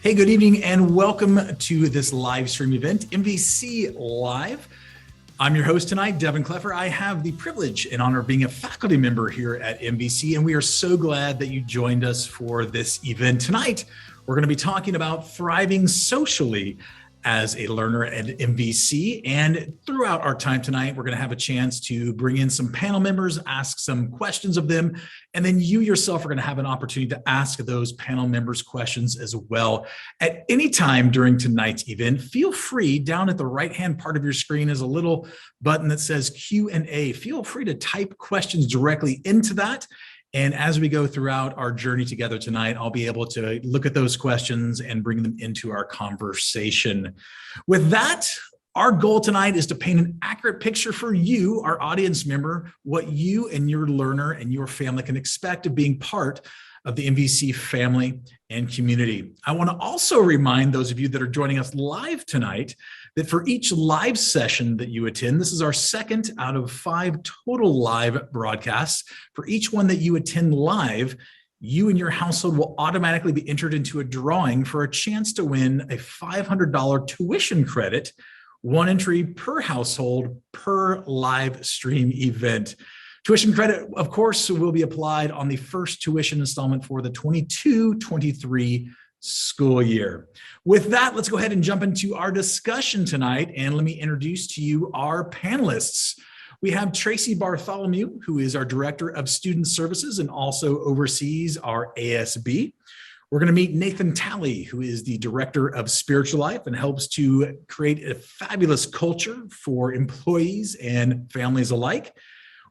Hey, good evening and welcome to this live stream event, MVC Live. I'm your host tonight, Devin Cleffer. I have the privilege and honor of being a faculty member here at MVC, and we are so glad that you joined us for this event tonight. We're going to be talking about thriving socially as a learner at MVC. And throughout our time tonight, we're going to have a chance to bring in some panel members, ask some questions of them, and then you yourself are going to have an opportunity to ask those panel members questions as well. At any time during tonight's event, feel free, down at the right-hand part of your screen is a little button that says Q&A. Feel free to type questions directly into that. And as we go throughout our journey together tonight, I'll be able to look at those questions and bring them into our conversation. With that, our goal tonight is to paint an accurate picture for you, our audience member, what you and your learner and your family can expect of being part of the MVC family and community. I want to also remind those of you that are joining us live tonight that for each live session that you attend, this is our second out of 5 total live broadcasts. For each one that you attend live, you and your household will automatically be entered into a drawing for a chance to win a $500 tuition credit, one entry per household per live stream event. Tuition credit, of course, will be applied on the first tuition installment for the 22-23 school year. With that, let's go ahead and jump into our discussion tonight. And let me introduce to you our panelists. We have Tracy Bartholomew, who is our Director of Student Services and also oversees our ASB. We're going to meet Nathan Talley, who is the Director of Spiritual Life and helps to create a fabulous culture for employees and families alike.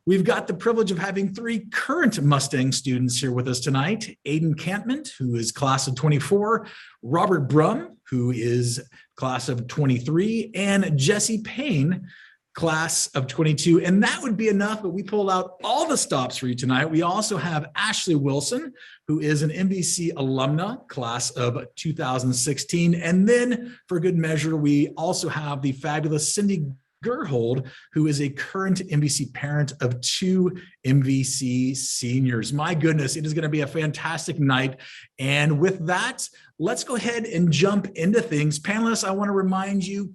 We've got the privilege of having 3 current Mustang students here with us tonight. Aiden Cantman, who is class of 24, Robert Brum, who is class of 23, and Jesse Payne, class of 22. And that would be enough, but we pulled out all the stops for you tonight. We also have Ashley Wilson, who is an MVC alumna, class of 2016. And then for good measure, we also have the fabulous Cindy Gerhold, who is a current MVC parent of 2 MVC seniors. My goodness, it is going to be a fantastic night. And with that, let's go ahead and jump into things. Panelists, I want to remind you,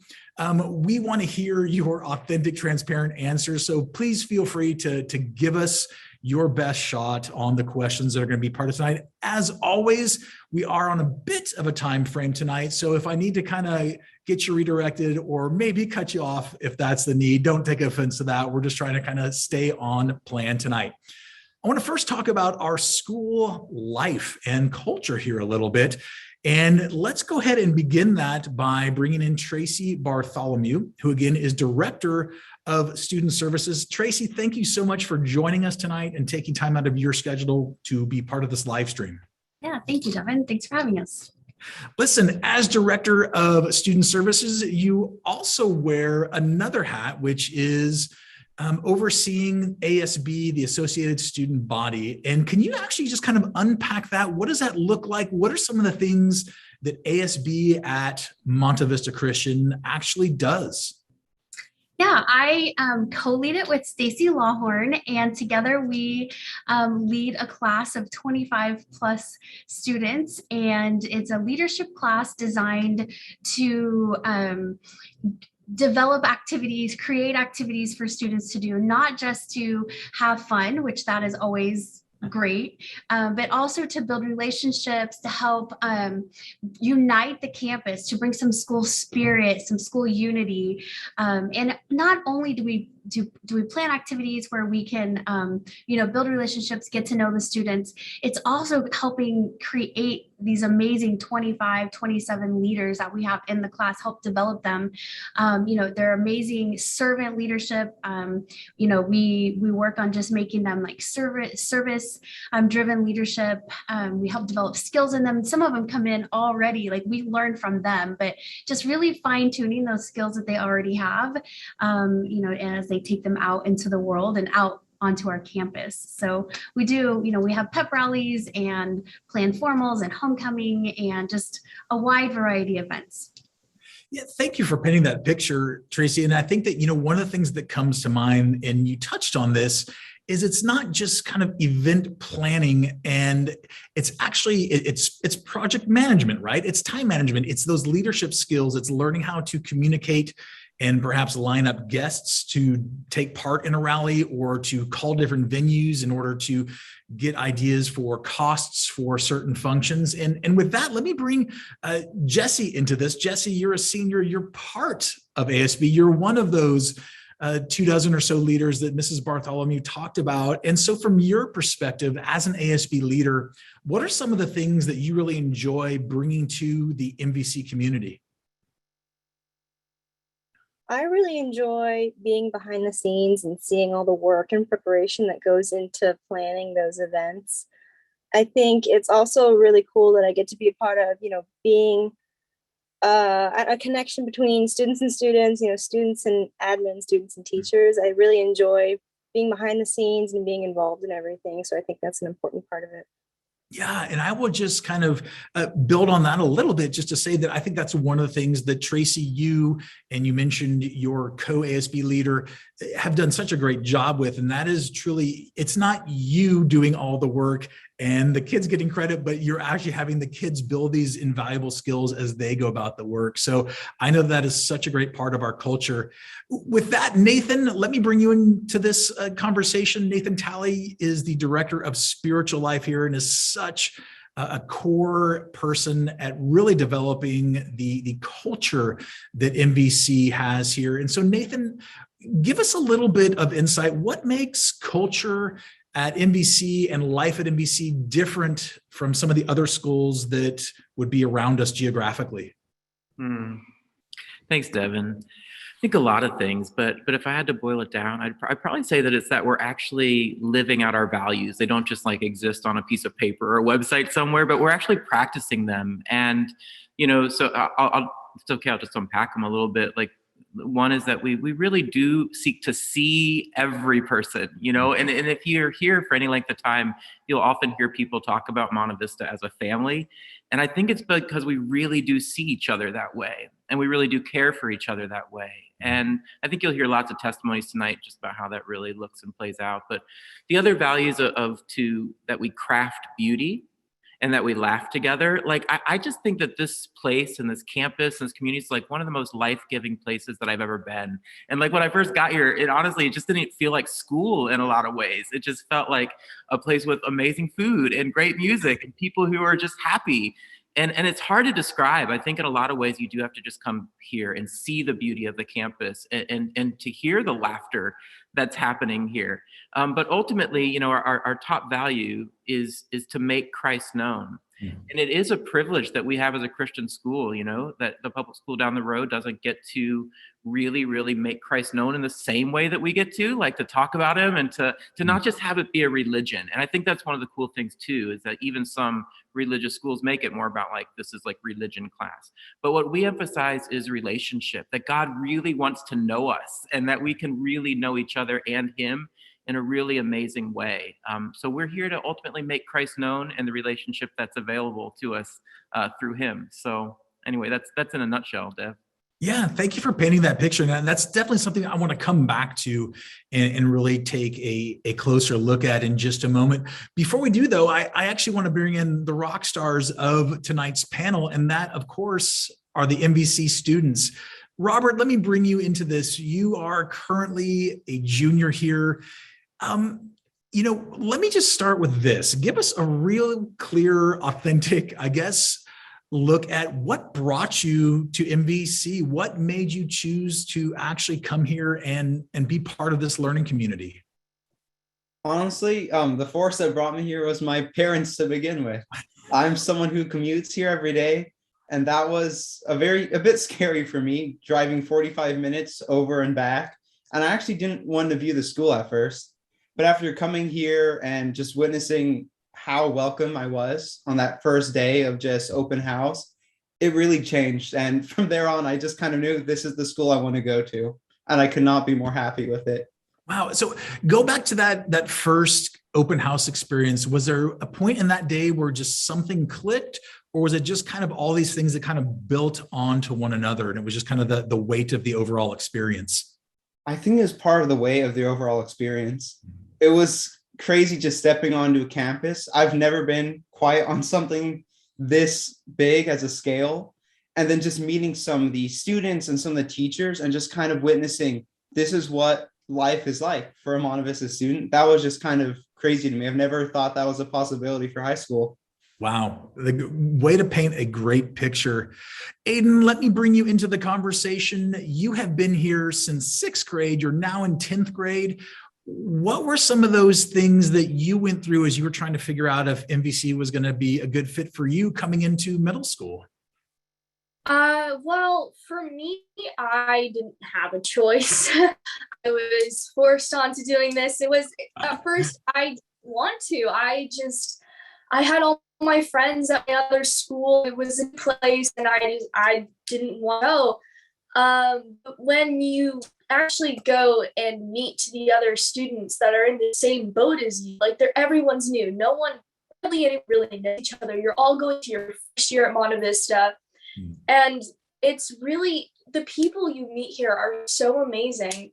we want to hear your authentic, transparent answers. So please feel free to give us your best shot on the questions that are going to be part of tonight. As always, we are on a bit of a time frame tonight. So if I need to kind of get you redirected or maybe cut you off if that's the need, don't take offense to that. We're just trying to kind of stay on plan tonight. I want to first talk about our school life and culture here a little bit. And let's go ahead and begin that by bringing in Tracy Bartholomew, who again is Director of Student Services. Tracy, thank you so much for joining us tonight and taking time out of your schedule to be part of this live stream. Yeah, thank you, Devin. Thanks for having us. Listen, as Director of Student Services, you also wear another hat, which is overseeing ASB, the Associated Student Body. And can you actually just kind of unpack that? What does that look like? What are some of the things that ASB at Monte Vista Christian actually does? Yeah, I co-lead it with Stacy Lawhorn, and together we lead a class of 25 plus students, and it's a leadership class designed to develop activities, create activities for students to do, not just to have fun, which that is always great, but also to build relationships, to help unite the campus, to bring some school spirit, some school unity. And not only do we plan activities where we can, build relationships, get to know the students, it's also helping create these amazing 25, 27 leaders that we have in the class, help develop them. They're amazing servant leadership. We work on just making them like service driven leadership. We help develop skills in them. Some of them come in already, like we learn from them, but just really fine tuning those skills that they already have, as they take them out into the world and out onto our campus. So we do, we have pep rallies and planned formals and homecoming and just a wide variety of events. Yeah, thank you for painting that picture, Tracy. And I think that, one of the things that comes to mind, and you touched on this, is it's not just kind of event planning, and it's actually it's project management, right? It's time management. It's those leadership skills. It's learning how to communicate and perhaps line up guests to take part in a rally, or to call different venues in order to get ideas for costs for certain functions. And with that, let me bring Jesse into this. Jesse, you're a senior. You're part of ASB. You're one of those 24 or so leaders that Mrs. Bartholomew talked about. And so from your perspective as an ASB leader, what are some of the things that you really enjoy bringing to the MVC community? I really enjoy being behind the scenes and seeing all the work and preparation that goes into planning those events. I think it's also really cool that I get to be a part of, being a connection between students and students, students and admin, students and teachers. I really enjoy being behind the scenes and being involved in everything. So I think that's an important part of it. Yeah, and I will just kind of build on that a little bit, just to say that I think that's one of the things that Tracy, you mentioned your co-ASB leader, have done such a great job with. And that is truly, it's not you doing all the work and the kids getting credit, but you're actually having the kids build these invaluable skills as they go about the work. So I know that is such a great part of our culture. With that, Nathan, let me bring you into this conversation. Nathan Talley is the director of spiritual life here and is such a core person at really developing the culture that MVC has here. And so Nathan, give us a little bit of insight. What makes culture at MVC and life at MVC different from some of the other schools that would be around us geographically? Thanks, Devin. I think a lot of things, but if I had to boil it down, I'd probably say that it's that we're actually living out our values. They don't just like exist on a piece of paper or a website somewhere, but we're actually practicing them. And, so it's okay, I'll just unpack them a little bit. Like, one is that we really do seek to see every person, and if you're here for any length of time, you'll often hear people talk about Monte Vista as a family. And I think it's because we really do see each other that way, and we really do care for each other that way. And I think you'll hear lots of testimonies tonight just about how that really looks and plays out. But the other values that we craft beauty and that we laugh together. Like, I just think that this place and this campus and this community is like one of the most life-giving places that I've ever been. And like when I first got here, it just didn't feel like school in a lot of ways. It just felt like a place with amazing food and great music and people who are just happy. And it's hard to describe. I think in a lot of ways you do have to just come here and see the beauty of the campus and to hear the laughter that's happening here. But ultimately, our top value is to make Christ known. And it is a privilege that we have as a Christian school, that the public school down the road doesn't get to really, really make Christ known in the same way that we get to, like to talk about him and to not just have it be a religion. And I think that's one of the cool things too, is that even some religious schools make it more about like, this is like religion class. But what we emphasize is relationship, that God really wants to know us and that we can really know each other and him in a really amazing way. So we're here to ultimately make Christ known and the relationship that's available to us through him. So anyway, that's in a nutshell, Dev. Yeah, thank you for painting that picture. And that's definitely something I want to come back to and really take a closer look at in just a moment. Before we do, though, I actually want to bring in the rock stars of tonight's panel. And that, of course, are the MVC students. Robert, let me bring you into this. You are currently a junior here. Let me just start with this. Give us a real clear, authentic, I guess, look at what brought you to MVC. What made you choose to actually come here and be part of this learning community? Honestly, the force that brought me here was my parents to begin with. I'm someone who commutes here every day, and that was a bit scary for me, driving 45 minutes over and back. And I actually didn't want to view the school at first. But after coming here and just witnessing how welcome I was on that first day of just open house, it really changed. And from there on, I just kind of knew this is the school I want to go to. And I could not be more happy with it. Wow. So go back to that first open house experience, was there a point in that day where just something clicked, or was it just kind of all these things that kind of built onto one another and it was just kind of the weight of the overall experience? I think it's part of the way of the overall experience. It was crazy just stepping onto a campus. I've never been quiet on something this big as a scale. And then just meeting some of the students and some of the teachers and just kind of witnessing this is what life is like for a Monte Vista student. That was just kind of crazy to me. I've never thought that was a possibility for high school. Wow. The way to paint a great picture. Aiden, let me bring you into the conversation. You have been here since 6th grade. You're now in 10th grade. What were some of those things that you went through as you were trying to figure out if MVC was going to be a good fit for you coming into middle school? Well, for me, I didn't have a choice. I was forced onto doing this. It was at first I didn't want to. I had all my friends at my other school. It was in place, and I didn't want to go. But when you actually go and meet the other students that are in the same boat as you, like everyone's new. No one really knows each other. You're all going to your first year at Monte Vista. And it's really, the people you meet here are so amazing.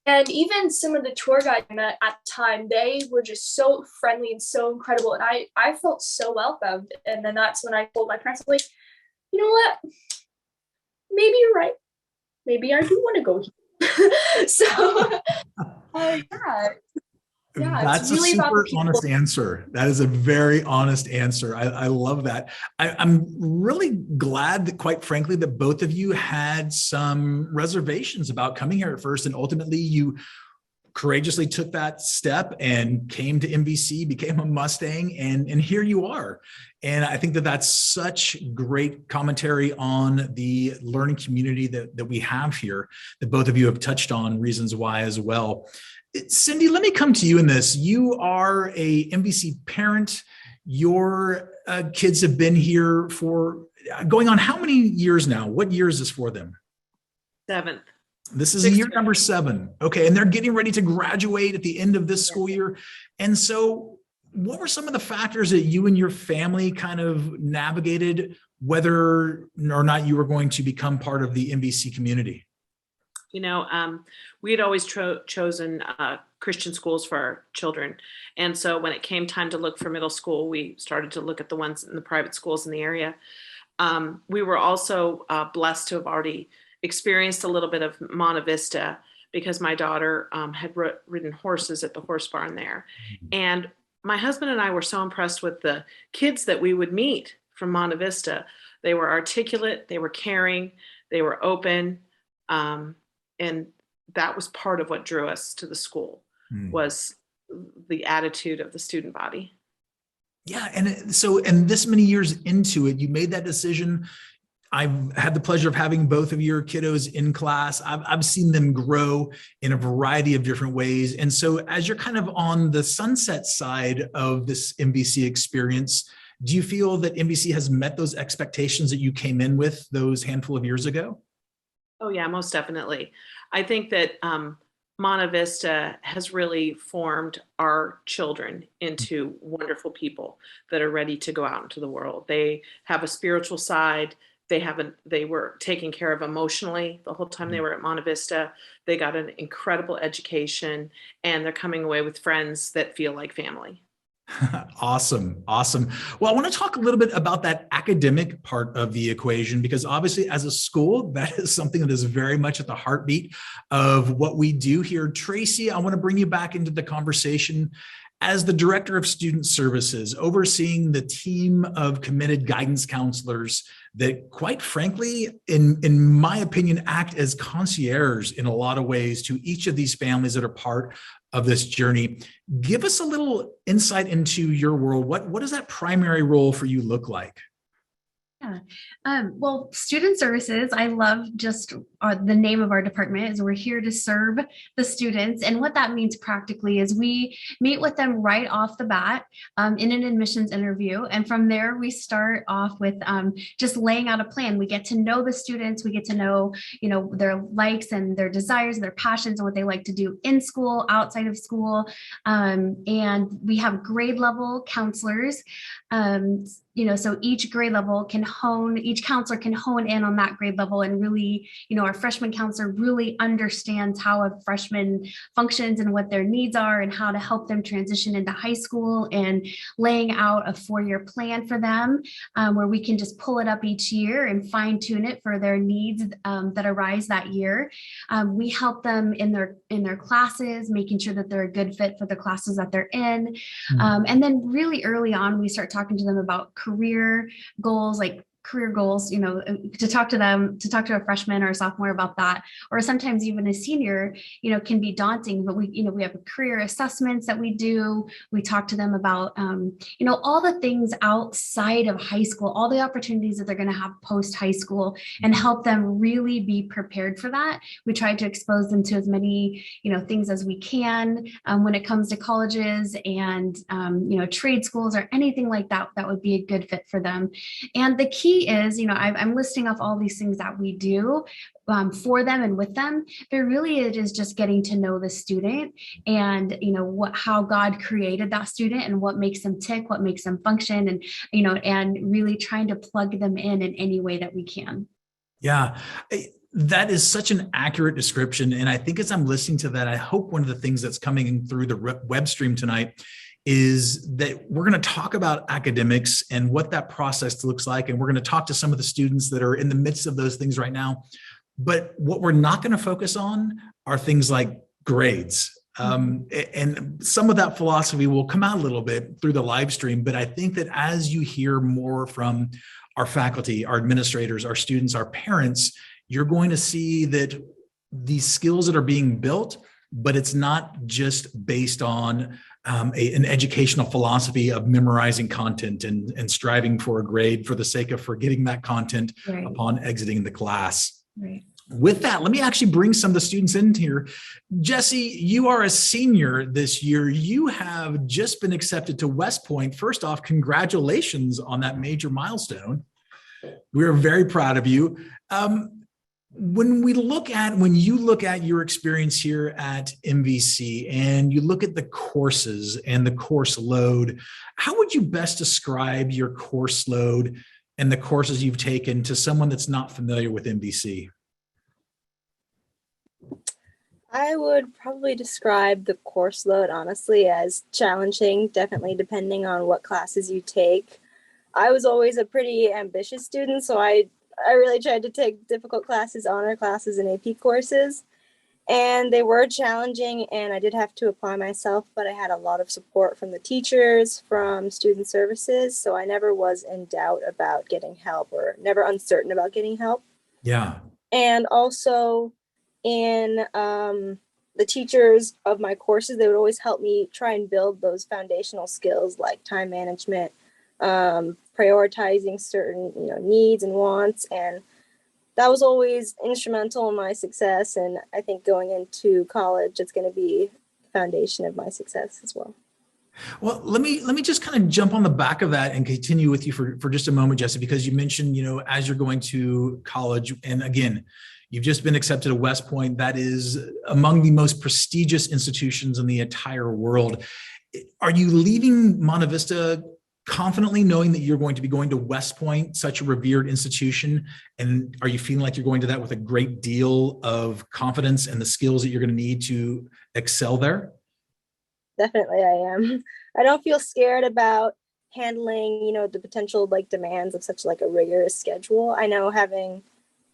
And even some of the tour guides I met at the time, they were just so friendly and so incredible. And I felt so welcomed. And then that's when I told my parents, like, you know what? Maybe you're right. Maybe I do want to go here. So, yeah, that's really a super honest answer. That is a very honest answer. I love that. I'm really glad that, quite frankly, that both of you had some reservations about coming here at first, and ultimately you courageously took that step and came to MVC, became a Mustang, and here you are. And I think that that's such great commentary on the learning community that we have here, that both of you have touched on reasons why as well. Cindy, let me come to you in this. You are a MVC parent. Your kids have been here for going on how many years now? What year is this for them? 7th. This is year number 7. Okay. And they're getting ready to graduate at the end of this school year. And so what were some of the factors that you and your family kind of navigated, whether or not you were going to become part of the MVC community? You know, we had always chosen Christian schools for our children. And so when it came time to look for middle school, we started to look at the ones in the private schools in the area. We were also blessed to have already experienced a little bit of Monte Vista because my daughter had ridden horses at the horse barn there. And my husband and I were so impressed with the kids that we would meet from Monte Vista. They were articulate, they were caring, they were open. And that was part of what drew us to the school, was the attitude of the student body. Yeah. And so, and this many years into it, you made that decision. I've had the pleasure of having both of your kiddos in class. I've seen them grow in a variety of different ways. And so as you're kind of on the sunset side of this MVC experience, do you feel that MVC has met those expectations that you came in with those handful of years ago? Oh yeah, most definitely. I think that Monte Vista has really formed our children into wonderful people that are ready to go out into the world. They have a spiritual side. They were taken care of emotionally the whole time they were at Monte Vista. They got an incredible education, and they're coming away with friends that feel like family. Awesome. Awesome. Well, I want to talk a little bit about that academic part of the equation, because obviously as a school, that is something that is very much at the heartbeat of what we do here. Tracy, I want to bring you back into the conversation. As the Director of Student Services, overseeing the team of committed guidance counselors that, quite frankly, in my opinion, act as concierges in a lot of ways to each of these families that are part of this journey. Give us a little insight into your world. What does that primary role for you look like? Yeah. Well, student services, I love just the name of our department is we're here to serve the students. And what that means practically is we meet with them right off the bat in an admissions interview. And from there, we start off with just laying out a plan. We get to know the students. We get to know, their likes and their desires, their passions, and what they like to do in school, outside of school. And we have grade level counselors. So each grade level each counselor can hone in on that grade level and really, our freshman counselor really understands how a freshman functions and what their needs are and how to help them transition into high school, and laying out a 4-year plan for them where we can just pull it up each year and fine tune it for their needs that arise that year. We help them in their classes, making sure that they're a good fit for the classes that they're in. And then really early on, we start talking to them about career goals, to talk to a freshman or a sophomore about that, or sometimes even a senior, can be daunting, but we have career assessments that we do. We talk to them about, all the things outside of high school, all the opportunities that they're going to have post high school, and help them really be prepared for that. We try to expose them to as many, things as we can when it comes to colleges and, trade schools or anything like that, that would be a good fit for them. And the key is, I'm listing off all these things that we do for them and with them, but really it is just getting to know the student and, how God created that student and what makes them tick, what makes them function, and, and really trying to plug them in any way that we can. Yeah. That is such an accurate description. And I think as I'm listening to that, I hope one of the things that's coming through the web stream tonight is that we're going to talk about academics and what that process looks like. And we're going to talk to some of the students that are in the midst of those things right now. But what we're not going to focus on are things like grades. And some of that philosophy will come out a little bit through the live stream. But I think that as you hear more from our faculty, our administrators, our students, our parents, you're going to see that these skills that are being built, but it's not just based on an educational philosophy of memorizing content and striving for a grade for the sake of forgetting that content upon exiting the class. Right. With that, let me actually bring some of the students in here. Jesse, you are a senior this year. You have just been accepted to West Point. First off, congratulations on that major milestone. We're very proud of you. When you look at your experience here at MVC and you look at the courses and the course load, how would you best describe your course load and the courses you've taken to someone that's not familiar with MVC? I would probably describe the course load, honestly, as challenging, definitely depending on what classes you take. I was always a pretty ambitious student, so I really tried to take difficult classes, honor classes, and AP courses, and they were challenging, and I did have to apply myself, but I had a lot of support from the teachers, from student services, so I never was in doubt about getting help or never uncertain about getting help. Yeah. And also in the teachers of my courses, they would always help me try and build those foundational skills like time management, prioritizing certain needs and wants, and that was always instrumental in my success. And I think going into college, it's going to be the foundation of my success as well. Well, let me just kind of jump on the back of that and continue with you for just a moment, Jesse, because you mentioned, as you're going to college, and again, you've just been accepted to West Point. That is among the most prestigious institutions in the entire world. Are you leaving Monte Vista confidently knowing that you're going to be going to West Point, such a revered institution? And are you feeling like you're going to that with a great deal of confidence and the skills that you're going to need to excel there? Definitely, I am. I don't feel scared about handling, the potential demands of such a rigorous schedule. I know having,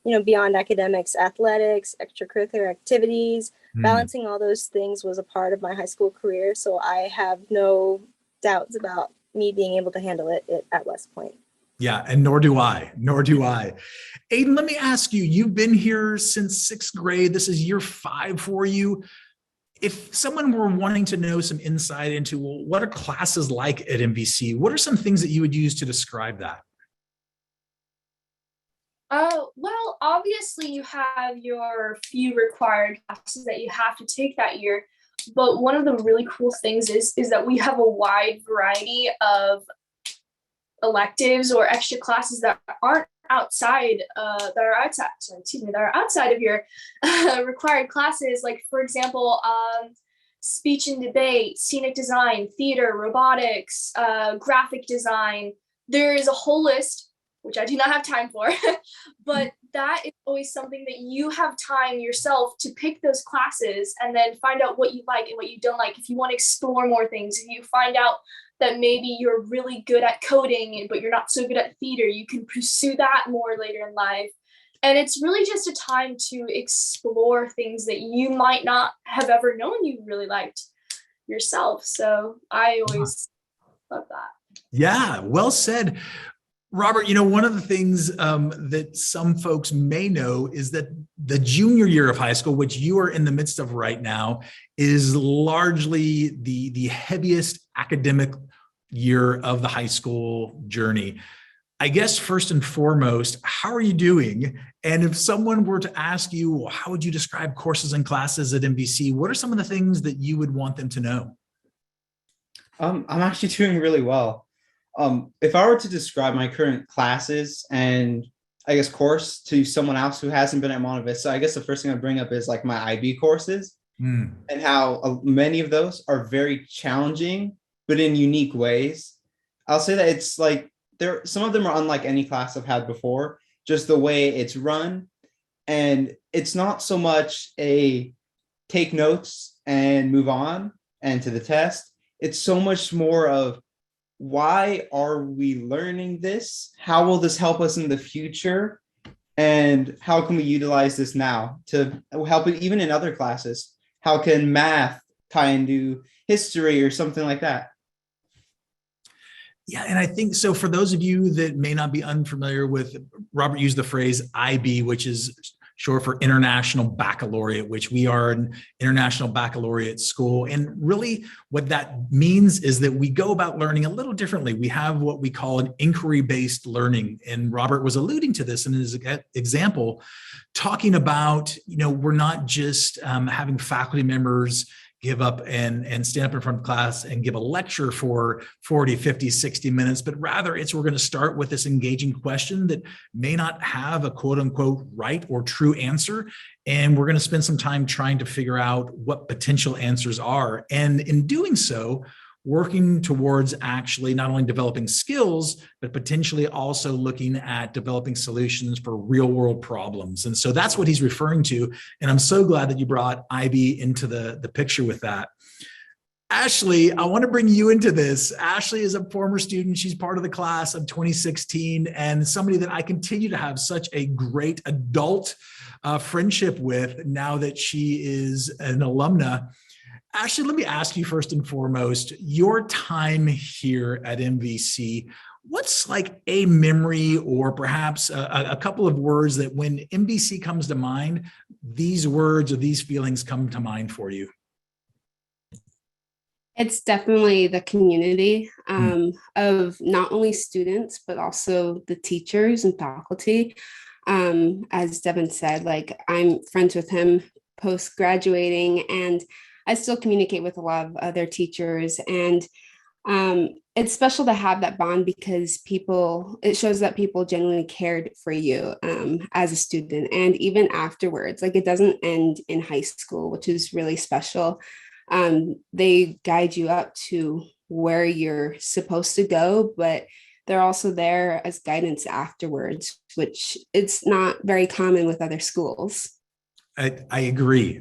beyond academics, athletics, extracurricular activities, balancing all those things was a part of my high school career. So I have no doubts about me being able to handle it at West Point. Yeah, and nor do I. Aiden, let me ask you, you've been here since 6th grade. This is year 5 for you. If someone were wanting to know some insight into what are classes like at MVC, what are some things that you would use to describe that? Well, obviously you have your few required classes that you have to take that year. But one of the really cool things is that we have a wide variety of electives or extra classes that are outside of your required classes. Like, for example, speech and debate, scenic design, theater, robotics, graphic design. There is a whole list, which I do not have time for, but that is always something that you have time yourself to pick those classes and then find out what you like and what you don't like. If you want to explore more things, if you find out that maybe you're really good at coding, but you're not so good at theater, you can pursue that more later in life. And it's really just a time to explore things that you might not have ever known you really liked yourself. So I always love that. Yeah, well said. Robert, one of the things that some folks may know is that the junior year of high school, which you are in the midst of right now, is largely the heaviest academic year of the high school journey. I guess first and foremost, how are you doing? And if someone were to ask you, how would you describe courses and classes at MVC? What are some of the things that you would want them to know? I'm actually doing really well. If I were to describe my current classes and I guess course to someone else who hasn't been at Monte Vista, I guess the first thing I'd bring up is like my IB courses and how many of those are very challenging, but in unique ways. I'll say that it's like some of them are unlike any class I've had before, just the way it's run. And it's not so much a take notes and move on and to the test. It's so much more of, why are we learning this? How will this help us in the future? And how can we utilize this now to help it even in other classes? How can math tie into history or something like that? Yeah, and I think so. For those of you that may not be unfamiliar with, Robert used the phrase IB, which is short for International Baccalaureate, which we are an international baccalaureate school. And really what that means is that we go about learning a little differently. We have what we call an inquiry-based learning. And Robert was alluding to this in his example, talking about, we're not just having faculty members give up and stand up in front of class and give a lecture for 40, 50, 60 minutes, but rather we're going to start with this engaging question that may not have a quote unquote right or true answer. And we're going to spend some time trying to figure out what potential answers are. And in doing so, working towards actually not only developing skills, but potentially also looking at developing solutions for real world problems. And so that's what he's referring to. And I'm so glad that you brought IB into the picture with that. Ashley, I want to bring you into this. Ashley is a former student. She's part of the class of 2016 and somebody that I continue to have such a great adult friendship with now that she is an alumna. Ashley, let me ask you first and foremost, your time here at MVC, what's like a memory or perhaps a couple of words that when MVC comes to mind, these words or these feelings come to mind for you? It's definitely the community of not only students, but also the teachers and faculty. As Devin said, like I'm friends with him post-graduating and I still communicate with a lot of other teachers, and it's special to have that bond because it shows that people genuinely cared for you as a student, and even afterwards, like it doesn't end in high school, which is really special. They guide you up to where you're supposed to go, but they're also there as guidance afterwards, which it's not very common with other schools. I agree.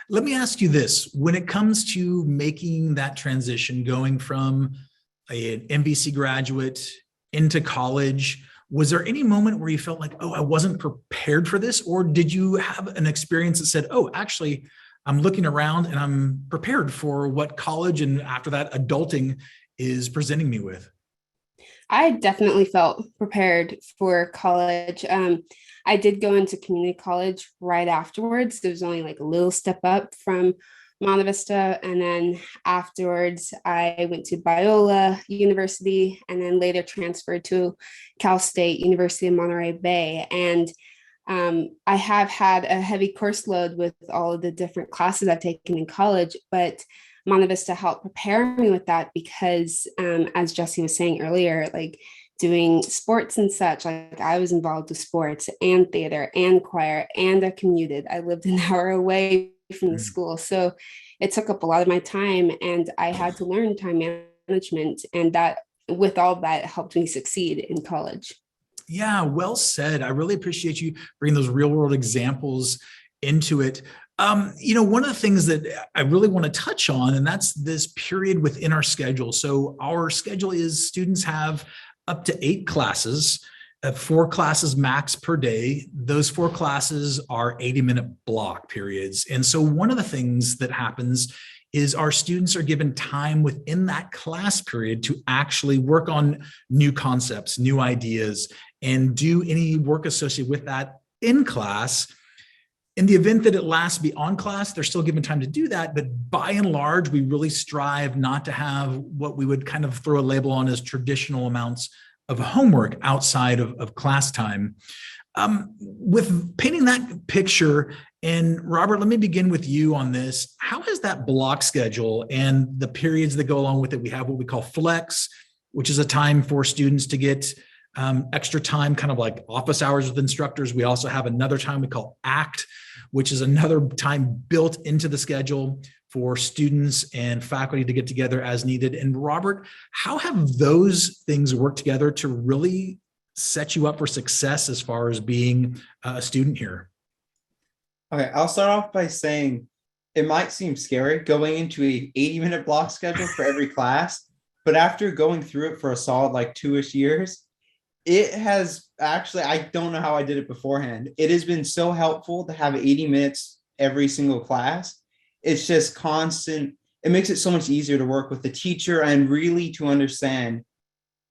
Let me ask you this. When it comes to making that transition, going from an MVC graduate into college, was there any moment where you felt like, I wasn't prepared for this? Or did you have an experience that said, actually, I'm looking around and I'm prepared for what college and after that adulting is presenting me with? I definitely felt prepared for college. I did go into community college right afterwards. There was only like a little step up from Monte Vista, and then afterwards I went to Biola University, and then later transferred to Cal State University of Monterey Bay. And I have had a heavy course load with all of the different classes I've taken in college, but Monte Vista helped prepare me with that because, as Jesse was saying earlier, like doing sports and such, like I was involved with sports and theater and choir, and I commuted. I lived an hour away from the school. So it took up a lot of my time, and I had to learn time management, and that with all that helped me succeed in college. Yeah, well said. I really appreciate you bringing those real world examples into it. One of the things that I really want to touch on, and that's this period within our schedule. So our schedule is students have up to 8 classes, 4 classes max per day. Those 4 classes are 80-minute block periods. And so one of the things that happens is our students are given time within that class period to actually work on new concepts, new ideas, and do any work associated with that in class. In the event that it lasts beyond class, they're still given time to do that. But by and large, we really strive not to have what we would kind of throw a label on as traditional amounts of homework outside of class time. With painting that picture, and Robert, let me begin with you on this. How has that block schedule and the periods that go along with it? We have what we call flex, which is a time for students to get extra time, kind of like office hours with instructors. We also have another time we call ACT, which is another time built into the schedule for students and faculty to get together as needed. And Robert, how have those things worked together to really set you up for success as far as being a student here? Okay, I'll start off by saying it might seem scary going into a 80-minute block schedule for every class, but after going through it for a solid like 2-ish years, it has actually, I don't know how I did it beforehand. It has been so helpful to have 80 minutes every single class. It's just constant. It makes it so much easier to work with the teacher and really to understand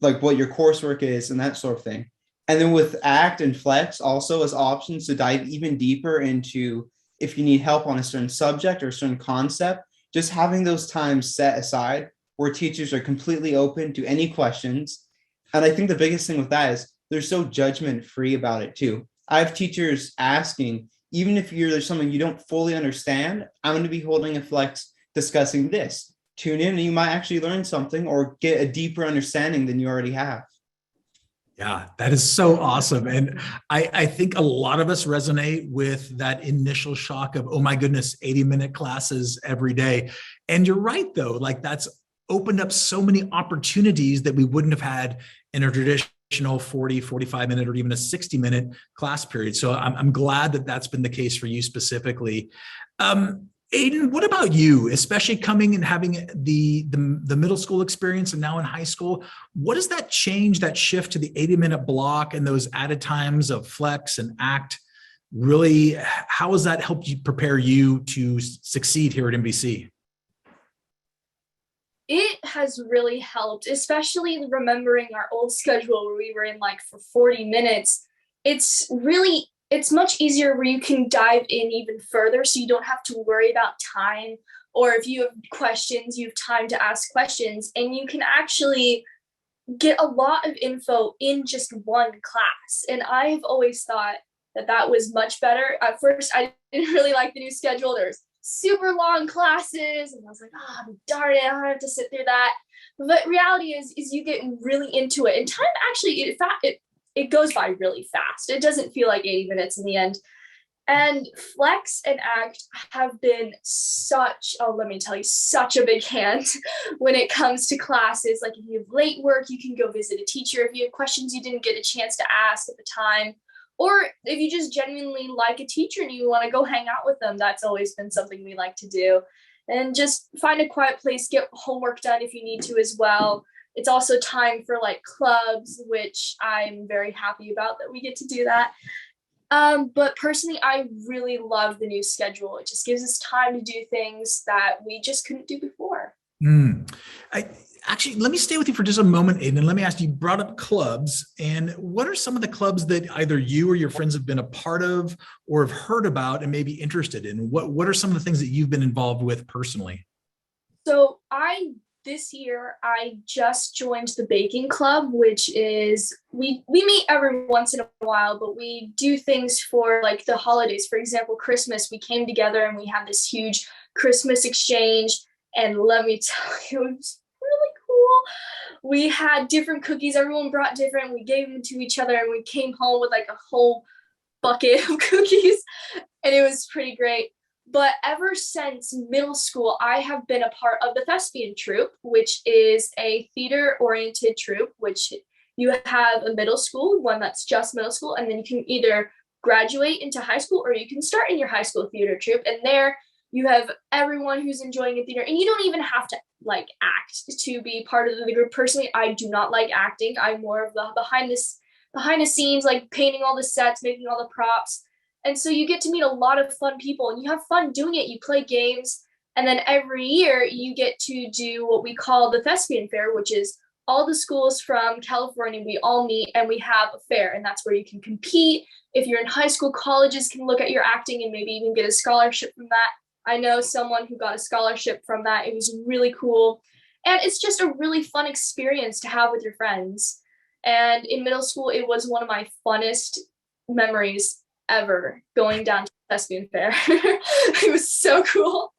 like what your coursework is and that sort of thing. And then with ACT and Flex also as options to dive even deeper into if you need help on a certain subject or a certain concept, just having those times set aside where teachers are completely open to any questions. And I think the biggest thing with that is they're so judgment free about it too. I have teachers asking, even if there's something you don't fully understand, I'm going to be holding a flex discussing this. Tune in and you might actually learn something or get a deeper understanding than you already have. Yeah, that is so awesome. And I think a lot of us resonate with that initial shock of, oh my goodness, 80-minute classes every day. And you're right, though, like that's opened up so many opportunities that we wouldn't have had in a traditional 40, 45-minute or even a 60-minute class period. So I'm glad that that's been the case for you specifically. Aiden, what about you, especially coming and having the middle school experience and now in high school? What does that change, that shift to the 80-minute block and those added times of flex and ACT, really, how has that helped you prepare you to succeed here at MVC? It has really helped, especially remembering our old schedule where we were in like for 40 minutes. It's much easier where you can dive in even further so you don't have to worry about time, or if you have questions, you have time to ask questions, and you can actually get a lot of info in just one class. And I've always thought that was much better. At first, I didn't really like the new schedule. There's super long classes and I was like, darn it, I don't have to sit through that. But reality is you get really into it, and time actually it goes by really fast. It doesn't feel like 80 minutes in the end. And Flex and ACT have been such a big hand when it comes to classes. Like if you have late work, you can go visit a teacher. If you have questions you didn't get a chance to ask at the time, or if you just genuinely like a teacher and you want to go hang out with them, that's always been something we like to do. And just find a quiet place, get homework done if you need to as well. It's also time for like clubs, which I'm very happy about that we get to do that. But personally, I really love the new schedule. It just gives us time to do things that we just couldn't do before. Actually, let me stay with you for just a moment, Aiden, and let me ask you, brought up clubs, and what are some of the clubs that either you or your friends have been a part of or have heard about and maybe interested in? What are some of the things that you've been involved with personally? So this year I just joined the baking club, which is we meet every once in a while, but we do things for like the holidays. For example, Christmas, we came together and we had this huge Christmas exchange. And let me tell you, it was really cool. We had different cookies. Everyone brought different. We gave them to each other and we came home with like a whole bucket of cookies. And it was pretty great. But ever since middle school, I have been a part of the thespian troupe, which is a theater-oriented troupe, which you have a middle school, one that's just middle school, and then you can either graduate into high school or you can start in your high school theater troupe. And there you have everyone who's enjoying a theater, and you don't even have to like act to be part of the group. Personally, I do not like acting. I'm more of the behind the scenes, like painting all the sets, making all the props. And so you get to meet a lot of fun people and you have fun doing it. You play games. And then every year you get to do what we call the Thespian Fair, which is all the schools from California. We all meet and we have a fair. And that's where you can compete. If you're in high school, colleges can look at your acting and maybe even get a scholarship from that. I know someone who got a scholarship from that. It was really cool. And it's just a really fun experience to have with your friends. And in middle school, it was one of my funnest memories ever, going down to the thespian fair. It was so cool.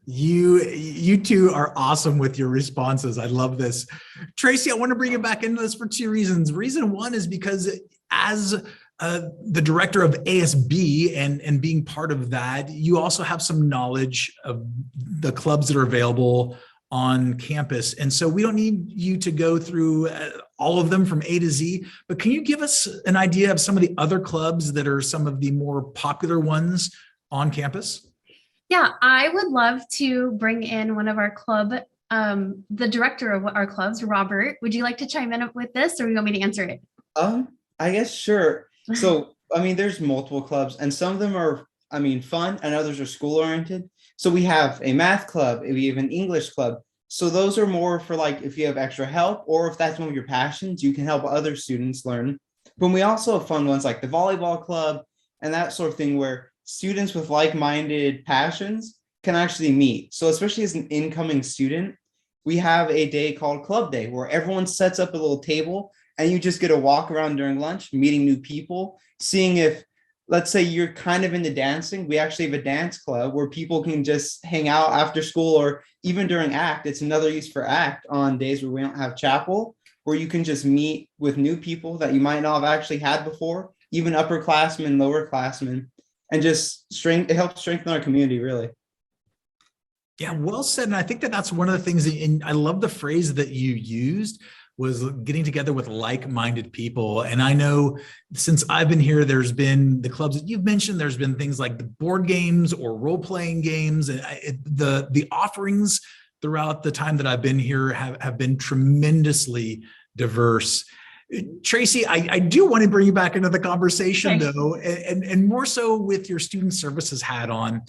You two are awesome with your responses. I love this. Tracy, I want to bring you back into this for two reasons. Reason one is because as the director of ASB and being part of that, you also have some knowledge of the clubs that are available on campus. And so we don't need you to go through all of them from A to Z, but can you give us an idea of some of the other clubs that are some of the more popular ones on campus? Yeah, I would love to bring in one of our club, the director of our clubs, Robert. Would you like to chime in with this, or you want me to answer it? I guess sure. So, there's multiple clubs and some of them are, fun and others are school oriented. So we have a math club, we have an English club. So those are more for like if you have extra help or if that's one of your passions, you can help other students learn. But we also have fun ones like the volleyball club and that sort of thing where students with like-minded passions can actually meet. So especially as an incoming student, we have a day called Club Day where everyone sets up a little table and you just get to walk around during lunch, meeting new people, seeing if, let's say you're kind of into dancing. We actually have a dance club where people can just hang out after school or even during ACT. It's another use for ACT on days where we don't have chapel, where you can just meet with new people that you might not have actually had before, even upperclassmen, lowerclassmen, and just it helps strengthen our community, really. Yeah, well said. And I think that's one of the things, and I love the phrase that you used, was getting together with like-minded people. And I know since I've been here, there's been the clubs that you've mentioned, there's been things like the board games or role-playing games. And the offerings throughout the time that I've been here have been tremendously diverse. Tracy, I do want to bring you back into the conversation, though, and more so with your student services hat on.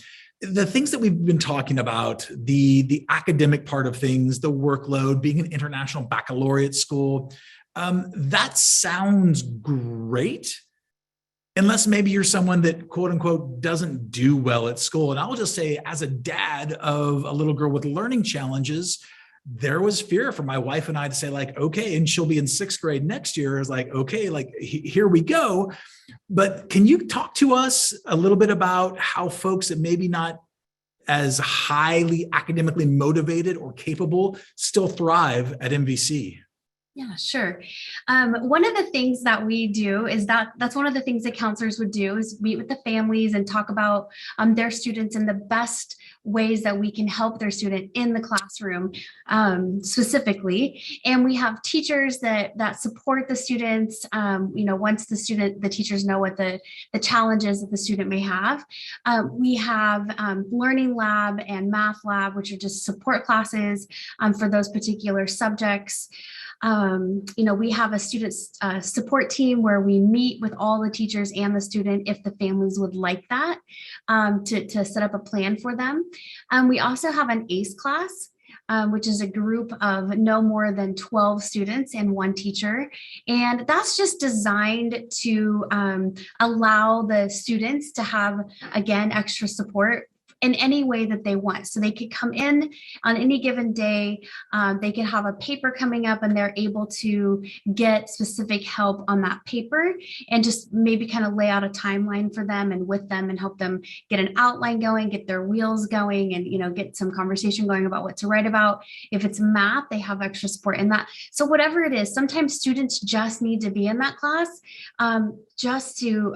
The things that we've been talking about, the academic part of things, the workload, being an international baccalaureate school, that sounds great, unless maybe you're someone that, quote unquote, doesn't do well at school. And I will just say, as a dad of a little girl with learning challenges, there was fear for my wife and I to say like, okay, and she'll be in 6th grade next year. Is like, okay, like here we go. But can you talk to us a little bit about how folks that maybe not as highly academically motivated or capable still thrive at MVC? Yeah, sure. One of the things that we do is that's one of the things that counselors would do is meet with the families and talk about their students and the best ways that we can help their student in the classroom specifically. And we have teachers that support the students. Once the teachers know what the challenges that the student may have. We have learning lab and math lab, which are just support classes for those particular subjects. We have a student support team where we meet with all the teachers and the student if the families would like that, to set up a plan for them. We also have an ACE class, which is a group of no more than 12 students and one teacher. And that's just designed to allow the students to have, again, extra support in any way that they want. So they could come in on any given day. They could have a paper coming up and they're able to get specific help on that paper and just maybe kind of lay out a timeline for them and with them and help them get an outline going, get their wheels going, and, you know, get some conversation going about what to write about. If it's math, they have extra support in that. So whatever it is, sometimes students just need to be in that class just to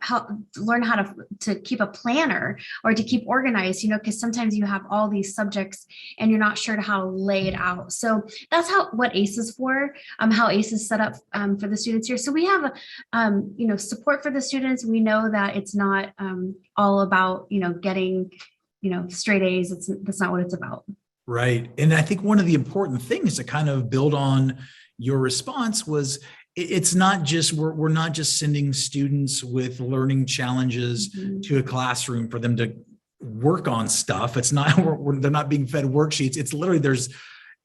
help learn how to keep a planner or to keep organized, you know, because sometimes you have all these subjects and you're not sure how to lay it out. So that's what ACE is for, how ACE is set up for the students here. So we have, you know, support for the students. We know that it's not all about, you know, getting, you know, straight A's. That's not what it's about. Right. And I think one of the important things to kind of build on your response was it's not just, we're not just sending students with learning challenges to a classroom for them to work on stuff. It's not, they're not being fed worksheets. It's literally, there's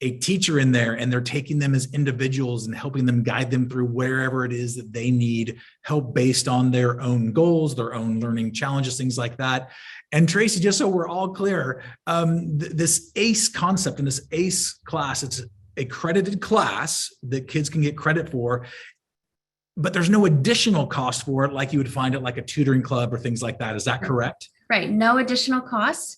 a teacher in there and they're taking them as individuals and helping them guide them through wherever it is that they need help based on their own goals, their own learning challenges, things like that. And Tracy, just so we're all clear, this ACE concept and this ACE class, it's a credited class that kids can get credit for, but there's no additional cost for it like you would find at like a tutoring club or things like that. Is that correct? Right. No additional costs.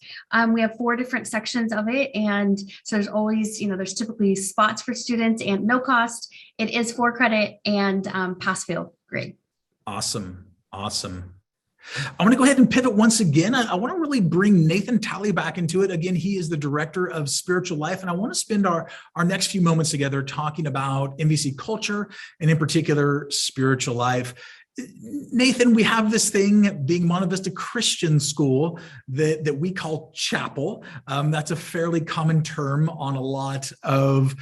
We have 4 different sections of it. And so there's always, you know, there's typically spots for students and no cost. It is 4 credit and pass fail grade. Awesome. Awesome. I want to go ahead and pivot once again. I want to really bring Nathan Talley back into it. Again, he is the director of spiritual life. And I want to spend our next few moments together talking about MVC culture and in particular, spiritual life. Nathan, we have this thing being Monte Vista Christian school that we call chapel. That's a fairly common term on a lot of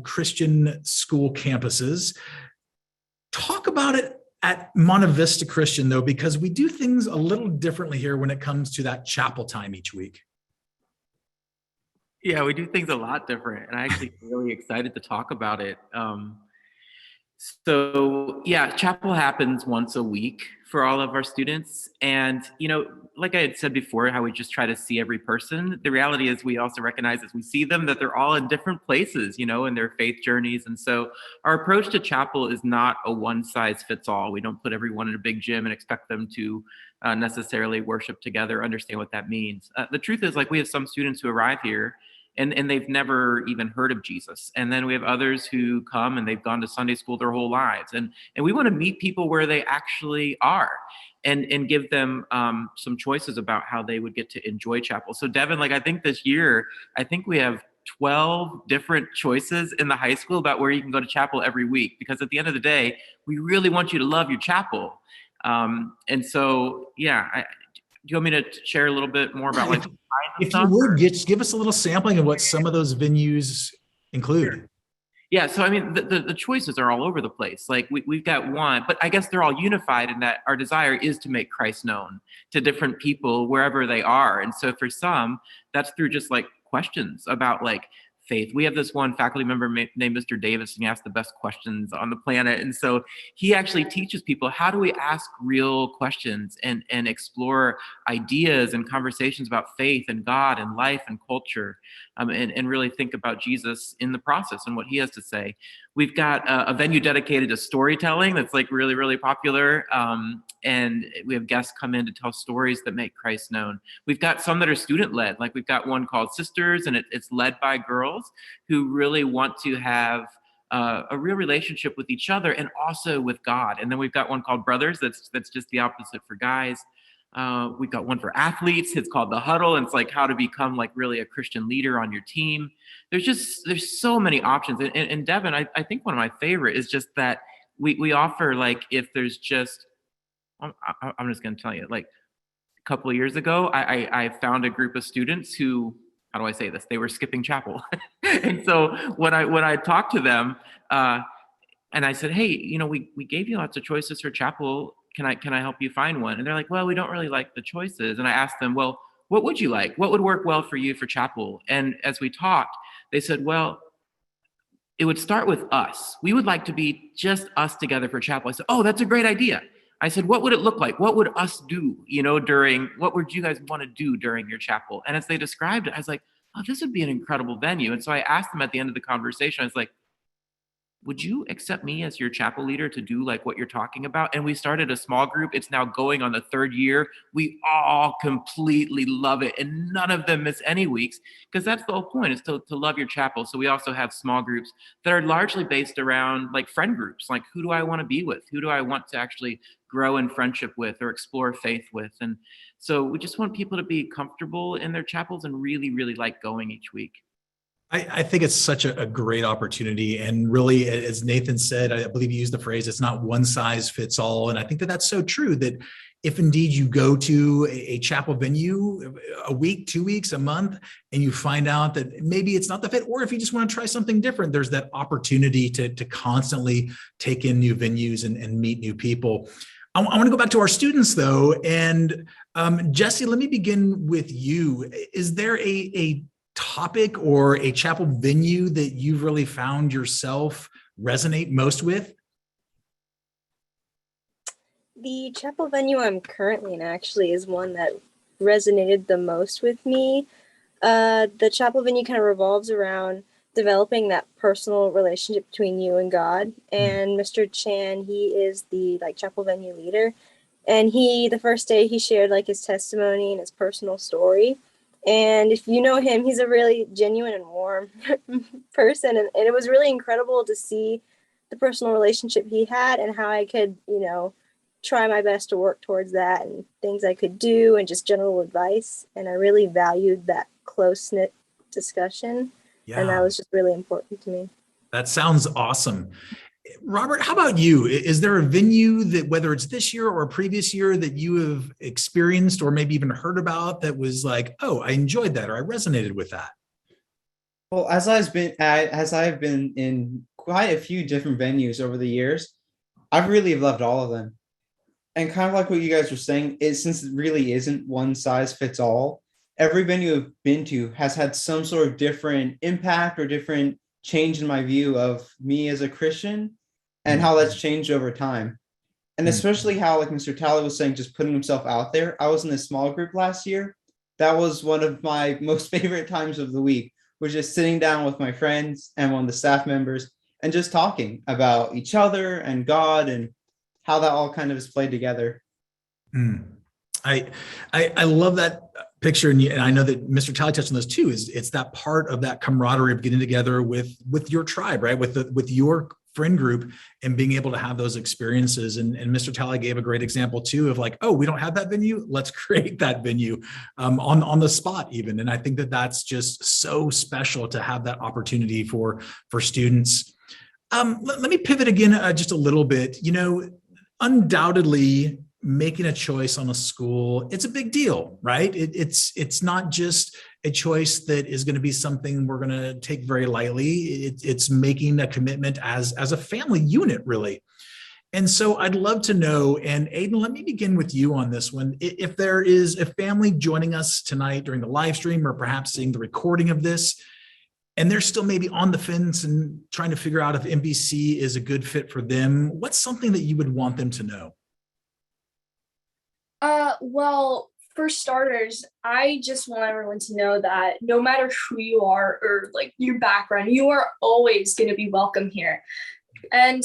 Christian school campuses. Talk about it at Monte Vista Christian, though, because we do things a little differently here when it comes to that chapel time each week. Yeah, we do things a lot different, and I actually really excited to talk about it. So yeah, chapel happens once a week for all of our students. And, you know, like I had said before, how we just try to see every person. The reality is we also recognize as we see them that they're all in different places, you know, in their faith journeys. And so our approach to chapel is not a one size fits all. We don't put everyone in a big gym and expect them to necessarily worship together, understand what that means. The truth is, like, we have some students who arrive here and they've never even heard of Jesus. And then we have others who come and they've gone to Sunday school their whole lives. And we want to meet people where they actually are and give them some choices about how they would get to enjoy chapel. So Devin, like, I think this year, I think we have 12 different choices in the high school about where you can go to chapel every week, because at the end of the day, we really want you to love your chapel. And so, yeah, do you want me to share a little bit more about, like, if you would, just give us a little sampling of what some of those venues include. Yeah, so I mean, the choices are all over the place. Like, we've got one, but I guess they're all unified in that our desire is to make Christ known to different people wherever they are. And so for some, that's through just like questions about like faith. We have this one faculty member named Mr. Davis, and he asks the best questions on the planet. And so he actually teaches people, how do we ask real questions and explore ideas and conversations about faith and God and life and culture, and really think about Jesus in the process and what he has to say. We've got a venue dedicated to storytelling that's like really, really popular. And we have guests come in to tell stories that make Christ known. We've got some that are student-led. Like, we've got one called Sisters, and it's led by girls who really want to have a real relationship with each other and also with God. And then we've got one called Brothers that's just the opposite for guys. We've got one for athletes. It's called The Huddle, and it's like how to become like really a Christian leader on your team. There's so many options. And Devin, I think one of my favorite is just that we offer, like, if there's just, I'm just going to tell you, like, a couple of years ago, I found a group of students who, how do I say this? They were skipping chapel. And so when I talked to them, and I said, hey, you know, we gave you lots of choices for chapel. Can I help you find one? And they're like, well, we don't really like the choices. And I asked them, well, what would you like? What would work well for you for chapel? And as we talked, They said, well, it would start with us. We would like to be just us together for chapel. I said, oh, that's a great idea. I said, what would it look like? What would us do, what would you guys want to do during your chapel? And as they described it, I was like, oh, this would be an incredible venue. And so I asked them at the end of the conversation, I was like, would you accept me as your chapel leader to do like what you're talking about? And we started a small group. It's now going on the 3rd year. We all completely love it. And none of them miss any weeks, because that's the whole point, is to love your chapel. So we also have small groups that are largely based around like friend groups. Like, who do I want to be with? Who do I want to actually grow in friendship with or explore faith with? And so we just want people to be comfortable in their chapels and really, really like going each week. I think it's such a great opportunity. And really, as Nathan said, I believe he used the phrase, it's not one size fits all. And I think that that's so true, that if indeed you go to a chapel venue a week, 2 weeks, a month, and you find out that maybe it's not the fit, or if you just want to try something different, there's that opportunity to constantly take in new venues and meet new people. I want to go back to our students, though. And Jesse, let me begin with you. Is there a topic or a chapel venue that you've really found yourself resonate most with? The chapel venue I'm currently in actually is one that resonated the most with me. The chapel venue kind of revolves around developing that personal relationship between you and God. And Mr. Chan, he is the chapel venue leader. And the first day he shared his testimony and his personal story. And if you know him, he's a really genuine and warm person. And it was really incredible to see the personal relationship he had and how I could, try my best to work towards that, and things I could do and just general advice. And I really valued that close-knit discussion. Yeah. And that was just really important to me. That sounds awesome. Robert, how about you? Is there a venue that, whether it's this year or a previous year, that you have experienced or maybe even heard about that was like, oh, I enjoyed that or I resonated with that? Well, as I've been in quite a few different venues over the years, I've really loved all of them. And kind of like what you guys were saying, since it really isn't one size fits all, every venue I've been to has had some sort of different impact or different change in my view of me as a Christian and how that's changed over time. And especially how, like Mr. Talley was saying, just putting himself out there. I was in a small group last year. That was one of my most favorite times of the week, was just sitting down with my friends and one of the staff members and just talking about each other and God and how that all kind of is played together. I love that picture, and I know that Mr. Talley touched on this too. It's that part of that camaraderie of getting together with your tribe, right? With your friend group and being able to have those experiences. And Mr. Talley gave a great example too of like, oh, we don't have that venue. Let's create that venue on the spot even. And I think that that's just so special to have that opportunity for students. Let me pivot again just a little bit. Undoubtedly, making a choice on a school, it's a big deal, right? It's not just a choice that is going to be something we're going to take very lightly. It's making a commitment as a family unit, really. And so I'd love to know, and Aiden, let me begin with you on this one. If there is a family joining us tonight during the live stream or perhaps seeing the recording of this, and they're still maybe on the fence and trying to figure out if MVC is a good fit for them, what's something that you would want them to know? Well, for starters, I just want everyone to know that no matter who you are or your background, you are always going to be welcome here. And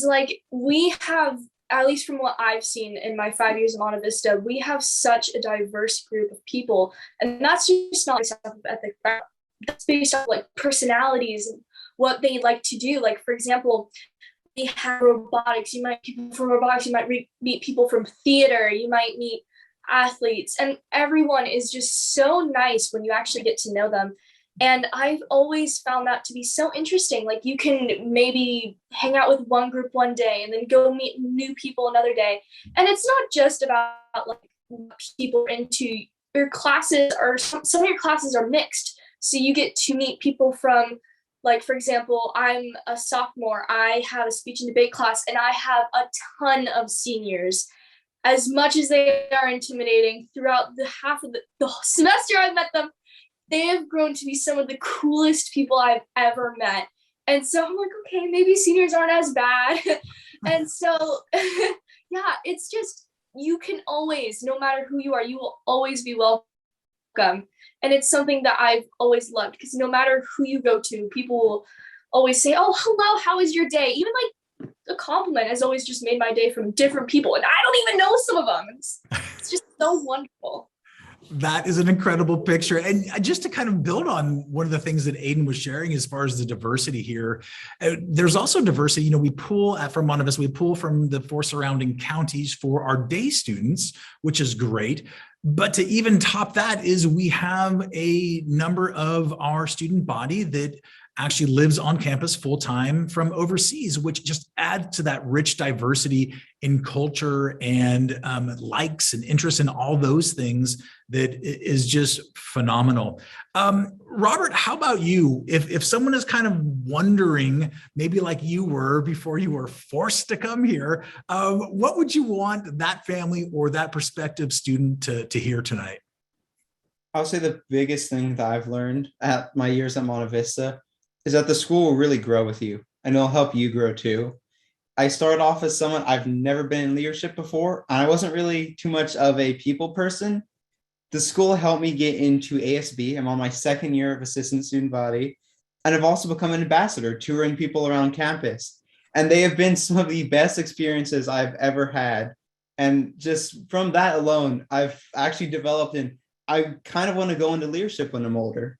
we have, at least from what I've seen in my 5 years in Monte Vista, we have such a diverse group of people. And that's just not based off of ethic background. That's based off personalities and what they like to do. For example, we have robotics. You might meet people from robotics. You might meet people from theater. You might meet athletes, and everyone is just so nice when you actually get to know them. And I've always found that to be so interesting. You can maybe hang out with one group one day and then go meet new people another day. And it's not just about what people are into. Your classes are, some of your classes are mixed. So you get to meet people from, for example, I'm a sophomore. I have a speech and debate class, and I have a ton of seniors. As much as they are intimidating, throughout the half of the semester I've met them, they have grown to be some of the coolest people I've ever met. And so I'm like, okay, maybe seniors aren't as bad. And so, yeah, it's just, you can always, no matter who you are, you will always be welcome. And it's something that I've always loved, because no matter who you go to, people will always say, oh, hello, how is your day? Even like a compliment has always just made my day from different people. And I don't even know some of them. It's just so wonderful. That is an incredible picture. And just to kind of build on one of the things that Aiden was sharing as far as the diversity here, there's also diversity. You know, we pull from Monte Vista, we pull from the 4 surrounding counties for our day students, which is great. But to even top that is we have a number of our student body that actually lives on campus full-time from overseas, which just adds to that rich diversity in culture and likes and interests and all those things that is just phenomenal. Robert, how about you? If someone is kind of wondering, maybe like you were before you were forced to come here, what would you want that family or that prospective student to hear tonight? I would say the biggest thing that I've learned at my years at Monte Vista is that the school will really grow with you, and it'll help you grow too. I started off as someone, I've never been in leadership before, and I wasn't really too much of a people person. The school helped me get into ASB. I'm on my 2nd year of assistant student body, and I've also become an ambassador, touring people around campus. And they have been some of the best experiences I've ever had. And just from that alone, I've actually developed, and I kind of want to go into leadership when I'm older.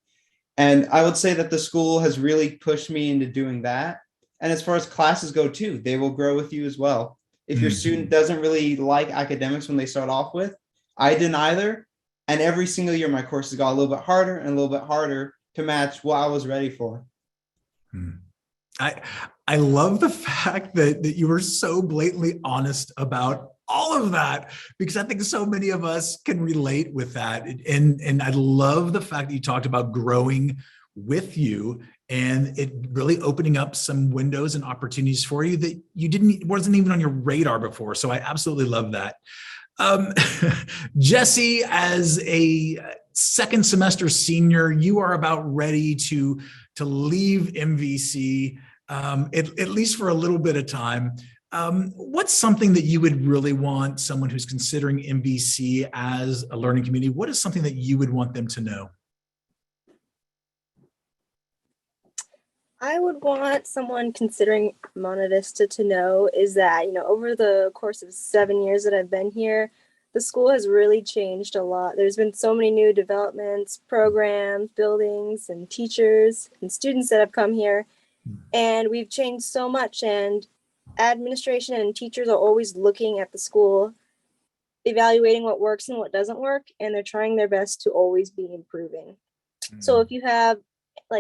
And I would say that the school has really pushed me into doing that. And as far as classes go too, they will grow with you as well. If your student doesn't really like academics when they start off with, I didn't either. And every single year, my courses got a little bit harder and a little bit harder to match what I was ready for. I love the fact that you were so blatantly honest about all of that, because I think so many of us can relate with that. And I love the fact that you talked about growing with you and it really opening up some windows and opportunities for you that wasn't even on your radar before. So I absolutely love that. Jesse, as a 2nd semester senior, you are about ready to leave MVC, at least for a little bit of time. What's something that you would really want someone who's considering MVC as a learning community? What is something that you would want them to know? I would want someone considering Monte Vista to know is that, over the course of 7 years that I've been here, the school has really changed a lot. There's been so many new developments, programs, buildings, and teachers and students that have come here. And we've changed so much. And administration and teachers are always looking at the school, evaluating what works and what doesn't work. And they're trying their best to always be improving. So if you have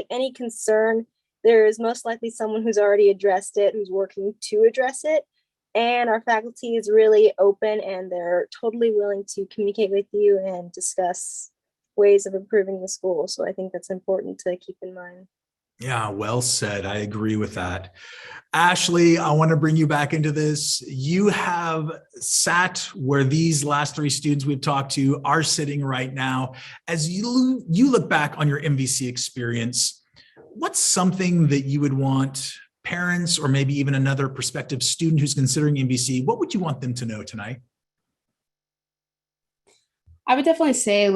any concern, there is most likely someone who's already addressed it, who's working to address it. And our faculty is really open and they're totally willing to communicate with you and discuss ways of improving the school. So I think that's important to keep in mind. Yeah, well said. I agree with that. Ashley, I want to bring you back into this. You have sat where these last 3 students we've talked to are sitting right now. As you look back on your MVC experience, what's something that you would want parents or maybe even another prospective student who's considering MVC, what would you want them to know tonight? I would definitely say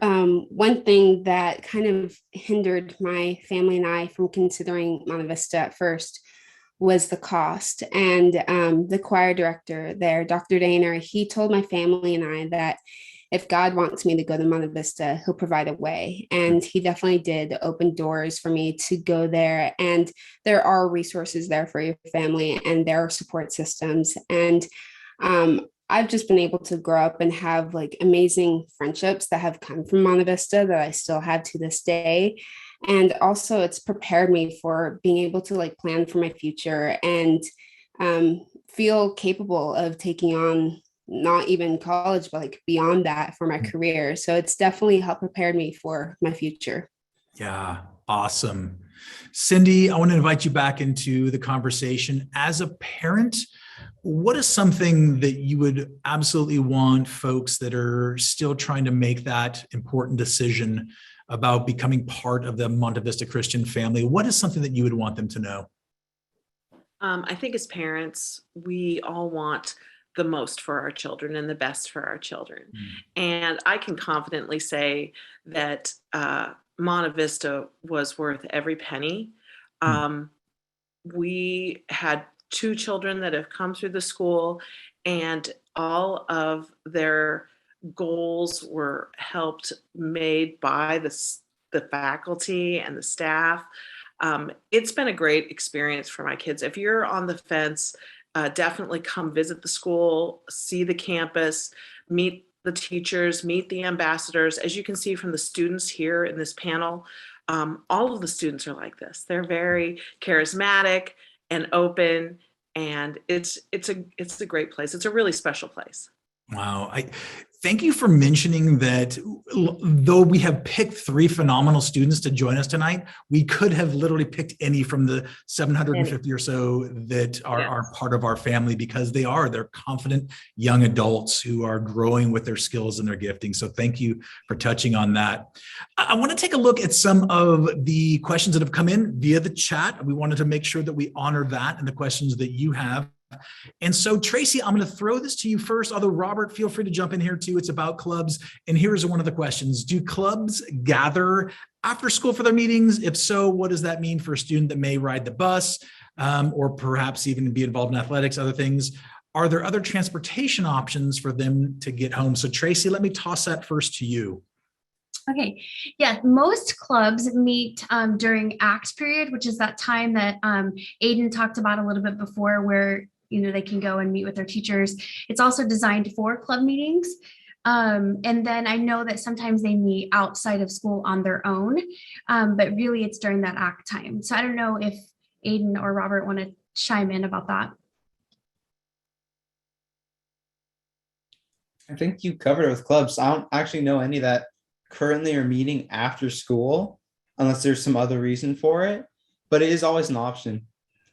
one thing that kind of hindered my family and I from considering Monte Vista at first was the cost. And the choir director there, Dr. Daner, he told my family and I that if God wants me to go to Monte Vista, he'll provide a way. And he definitely did open doors for me to go there. And there are resources there for your family and there are support systems. And I've just been able to grow up and have amazing friendships that have come from Monte Vista that I still have to this day. And also it's prepared me for being able to plan for my future and feel capable of taking on not even college, but beyond that for my career. So it's definitely helped prepare me for my future. Yeah, awesome. Cindy, I want to invite you back into the conversation. As a parent, what is something that you would absolutely want folks that are still trying to make that important decision about becoming part of the Monte Vista Christian family, what is something that you would want them to know? I think as parents, we all want the most for our children and the best for our children. And I can confidently say that Monte Vista was worth every penny. We had 2 children that have come through the school, and all of their goals were helped made by the faculty and the staff. It's been a great experience for my kids. If you're on the fence, definitely come visit the school, see the campus, meet the teachers, meet the ambassadors. As you can see from the students here in this panel, all of the students are like this. They're very charismatic and open, and it's a great place. It's a really special place. Wow. Thank you for mentioning that. Though we have picked 3 phenomenal students to join us tonight, we could have literally picked any from the 750 or so that are part of our family, because they're confident young adults who are growing with their skills and their gifting. So thank you for touching on that. I want to take a look at some of the questions that have come in via the chat. We wanted to make sure that we honor that and the questions that you have. And so, Tracy, I'm going to throw this to you first, although Robert, feel free to jump in here too. It's about clubs. And here's one of the questions. Do clubs gather after school for their meetings? If so, what does that mean for a student that may ride the bus or perhaps even be involved in athletics, other things? Are there other transportation options for them to get home? So, Tracy, let me toss that first to you. Okay. Yeah. Most clubs meet during ACT period, which is that time that Aiden talked about a little bit before, where they can go and meet with their teachers. It's also designed for club meetings. And then I know that sometimes they meet outside of school on their own, but really it's during that ACT time. So I don't know if Aiden or Robert want to chime in about that. I think you covered it with clubs. I don't actually know any that currently are meeting after school, unless there's some other reason for it, but it is always an option.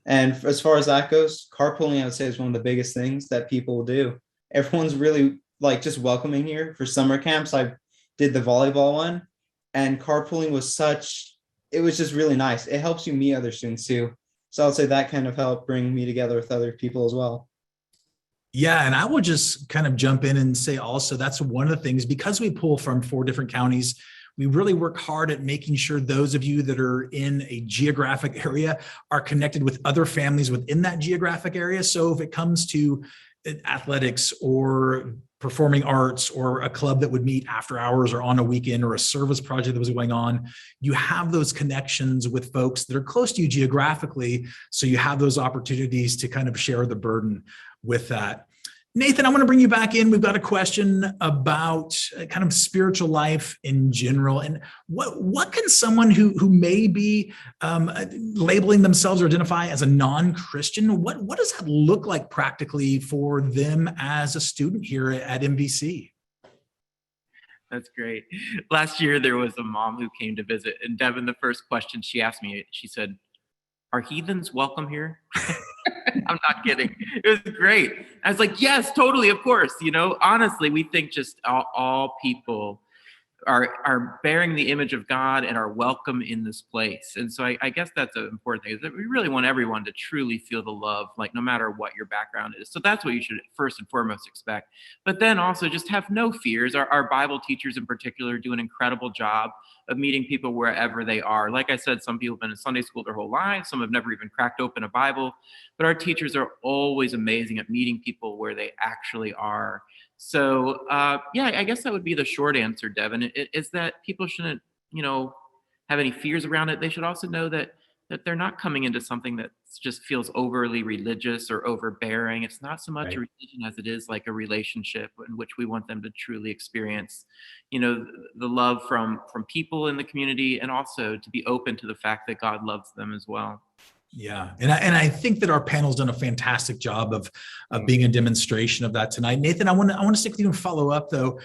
And as far as that goes, carpooling, I would say, is one of the biggest things that people will do. Everyone's really just welcoming here. For summer camps, I did the volleyball one, and carpooling was it was just really nice. It helps you meet other students too. So I would say that kind of helped bring me together with other people as well. Yeah, and I will just kind of jump in and say also that's one of the things, because we pull from 4 different counties, we really work hard at making sure those of you that are in a geographic area are connected with other families within that geographic area. So if it comes to athletics or performing arts or a club that would meet after hours or on a weekend or a service project that was going on, you have those connections with folks that are close to you geographically. So you have those opportunities to kind of share the burden with that. Nathan, I want to bring you back in. We've got a question about kind of spiritual life in general. And what can someone who may be labeling themselves or identify as a non-Christian, what does that look like practically for them as a student here at MVC? That's great. Last year, there was a mom who came to visit. And Devin, the first question she asked me, she said, "Are heathens welcome here?" I'm not kidding. It was great. I was like, yes, totally, of course. Honestly, we think just all people are bearing the image of God and are welcome in this place. And so I guess that's an important thing, is that we really want everyone to truly feel the love, no matter what your background is. So that's what you should first and foremost expect. But then also just have no fears. Our Bible teachers in particular do an incredible job of meeting people wherever they are. Like I said, some people have been in Sunday school their whole lives. Some have never even cracked open a Bible. But our teachers are always amazing at meeting people where they actually are. So, I guess that would be the short answer, Devin, is that people shouldn't, have any fears around it. They should also know that they're not coming into something that just feels overly religious or overbearing. It's not so much a religion as it is like a relationship in which we want them to truly experience, the love from people in the community, and also to be open to the fact that God loves them as well. Yeah. And I think that our panel's done a fantastic job of being a demonstration of that tonight. Nathan, I want to stick with you and follow up though.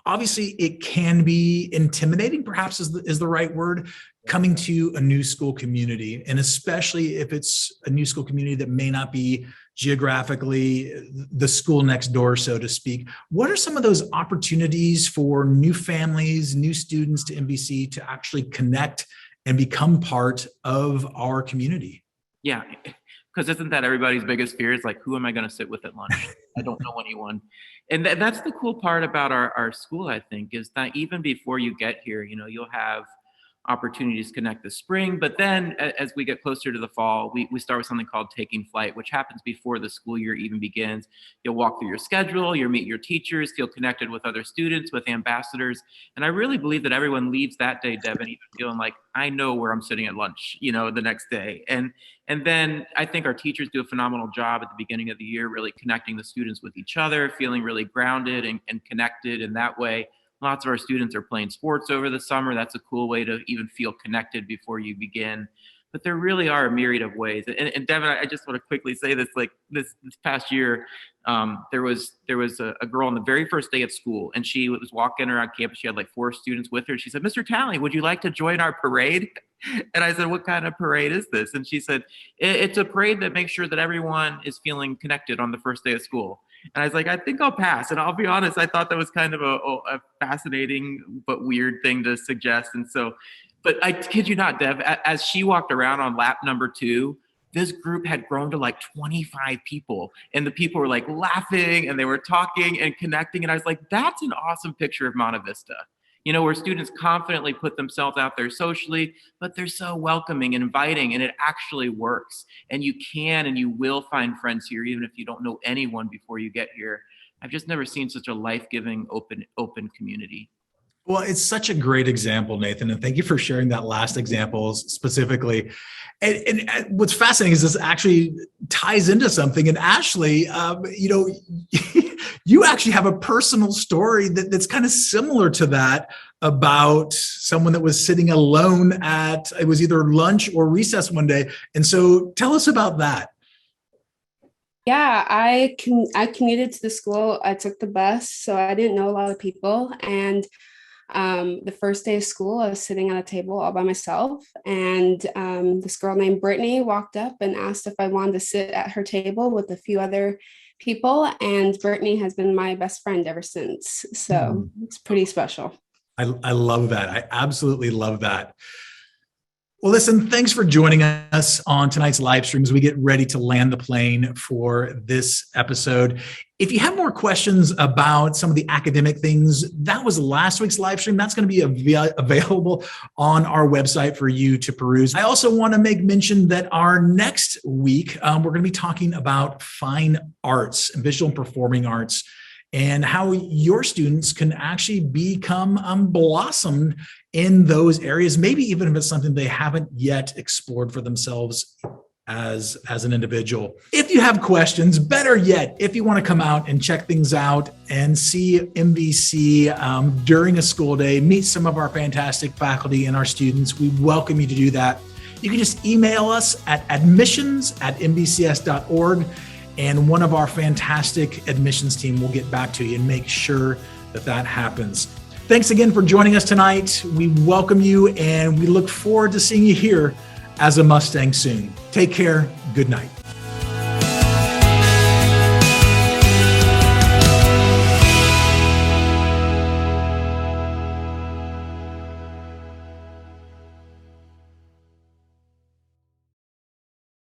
Obviously it can be intimidating, perhaps is the right word. coming to a new school community, and especially if it's a new school community that may not be geographically the school next door, so to speak, what are some of those opportunities for new families, new students to MVC to actually connect and become part of our community? Yeah, because isn't that everybody's biggest fear? Is like, who am I going to sit with at lunch? I don't know anyone. And that's the cool part about our school, I think, is that even before you get here, you'll have opportunities to connect this spring. But then as we get closer to the fall, we start with something called Taking Flight, which happens before the school year even begins. You'll walk through your schedule, you'll meet your teachers, feel connected with other students, with ambassadors. And I really believe that everyone leaves that day, Devin, even feeling like, I know where I'm sitting at lunch, the next day. And then I think our teachers do a phenomenal job at the beginning of the year, really connecting the students with each other, feeling really grounded and connected in that way. Lots of our students are playing sports over the summer. That's a cool way to even feel connected before you begin. But there really are a myriad of ways. And Devin, I just want to quickly say this, like this past year, there was a girl on the very first day of school, and she was walking around campus. She had like 4 students with her. She said, "Mr. Talley, would you like to join our parade?" And I said, "What kind of parade is this?" And she said, "It's a parade that makes sure that everyone is feeling connected on the first day of school." And I was like, "I think I'll pass." And I'll be honest, I thought that was kind of a fascinating but weird thing to suggest. And so, but I kid you not, Dev, as she walked around on lap number 2, this group had grown to like 25 people. And the people were like laughing and they were talking and connecting. And I was like, that's an awesome picture of Monte Vista. Where students confidently put themselves out there socially, but they're so welcoming and inviting, and it actually works. And you can and you will find friends here, even if you don't know anyone before you get here. I've just never seen such a life-giving, open community. Well, it's such a great example, Nathan, and thank you for sharing that last example specifically. And what's fascinating is this actually ties into something. And Ashley, you actually have a personal story that's kind of similar to that, about someone that was sitting alone it was either lunch or recess one day. And so tell us about that. Yeah, I commuted to the school. I took the bus, so I didn't know a lot of people. And the first day of school, I was sitting at a table all by myself, and this girl named Brittany walked up and asked if I wanted to sit at her table with a few other people, and Brittany has been my best friend ever since. So It's pretty special. I love that. I absolutely love that. Well, listen, thanks for joining us on tonight's live stream as we get ready to land the plane for this episode. If you have more questions about some of the academic things, that was last week's live stream. That's going to be available on our website for you to peruse. I also want to make mention that our next week, we're going to be talking about fine arts, visual and performing arts, and how your students can actually become blossomed in those areas, maybe even if it's something they haven't yet explored for themselves as an individual. If you have questions, better yet, if you want to come out and check things out and see MVC during a school day, meet some of our fantastic faculty and our students, we welcome you to do that. You can just email us at admissions@mvcs.org. And one of our fantastic admissions team will get back to you and make sure that happens. Thanks again for joining us tonight. We welcome you, and we look forward to seeing you here as a Mustang soon. Take care. Good night.